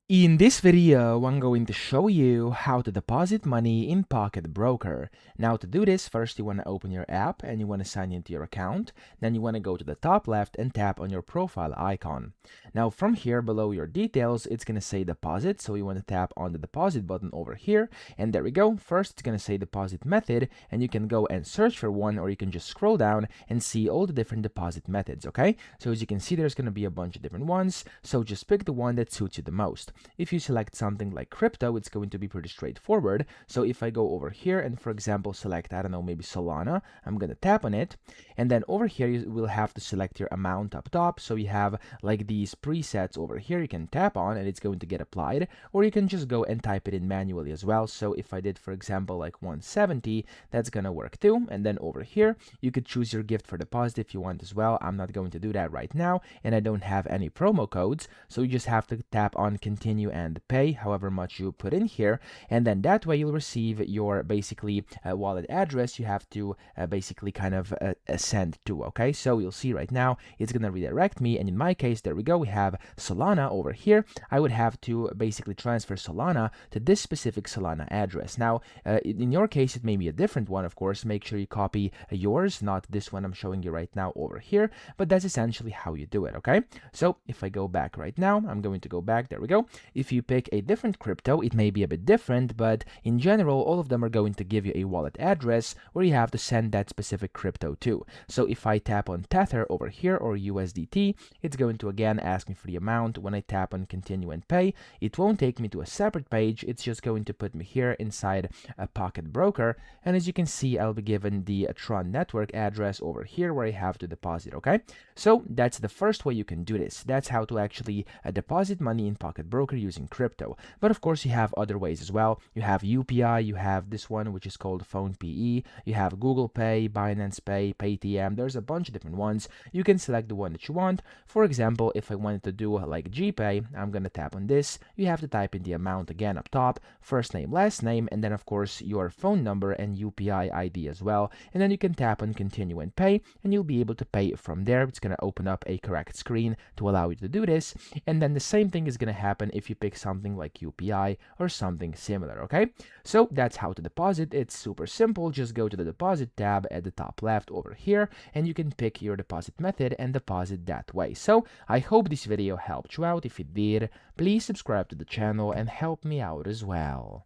In this video, I'm going to show you how to deposit money in Pocket Broker. Now to do this, first you want to open your app and you want to sign into your account. Then you want to go to the top left and tap on your profile icon. Now from here below your details, it's going to say deposit. So you want to tap on the deposit button over here. And there we go. First, it's going to say deposit method and you can go and search for one, or you can just scroll down and see all the different deposit methods, okay? So as you can see, there's going to be a bunch of different ones. So just pick the one that suits you the most. If you select something like crypto, it's going to be pretty straightforward. So if I go over here and, for example, select, I don't know, maybe Solana, I'm going to tap on it. And then over here, you will have to select your amount up top. So you have like these presets over here you can tap on and it's going to get applied. Or you can just go and type it in manually as well. So if I did, for example, like 170, that's going to work too. And then over here, you could choose your gift for deposit if you want as well. I'm not going to do that right now. And I don't have any promo codes. So you just have to tap on continue and pay however much you put in here, and then that way you'll receive your basically wallet address you have to basically kind of send to. Okay, so you'll see right now it's gonna redirect me, and in my case, there we go, we have Solana over here. I would have to basically transfer Solana to this specific Solana address. Now in your case, it may be a different one. Of course, make sure you copy yours, not this one I'm showing you right now over here, but that's essentially how you do it. Okay, so if I go back right now, I'm going to go back, there we go. If you pick a different crypto, it may be a bit different, but in general, all of them are going to give you a wallet address where you have to send that specific crypto to. So if I tap on Tether over here, or USDT, it's going to again ask me for the amount. When I tap on continue and pay, it won't take me to a separate page. It's just going to put me here inside a Pocket Broker. And as you can see, I'll be given the Tron network address over here where I have to deposit, okay? So that's the first way you can do this. That's how to actually deposit money in Pocket Broker using crypto. But of course, you have other ways as well. You have UPI, you have this one, which is called Phone PE, you have Google Pay, Binance Pay, Paytm. There's a bunch of different ones. You can select the one that you want. For example, if I wanted to do like GPay, I'm going to tap on this. You have to type in the amount again up top, first name, last name, and then of course your phone number and UPI ID as well. And then you can tap on continue and pay, and you'll be able to pay from there. It's going to open up a correct screen to allow you to do this. And then the same thing is going to happen if you pick something like UPI or something similar, okay? So that's how to deposit. It's super simple. Just go to the deposit tab at the top left over here, and you can pick your deposit method and deposit that way. So I hope this video helped you out. If it did, please subscribe to the channel and help me out as well.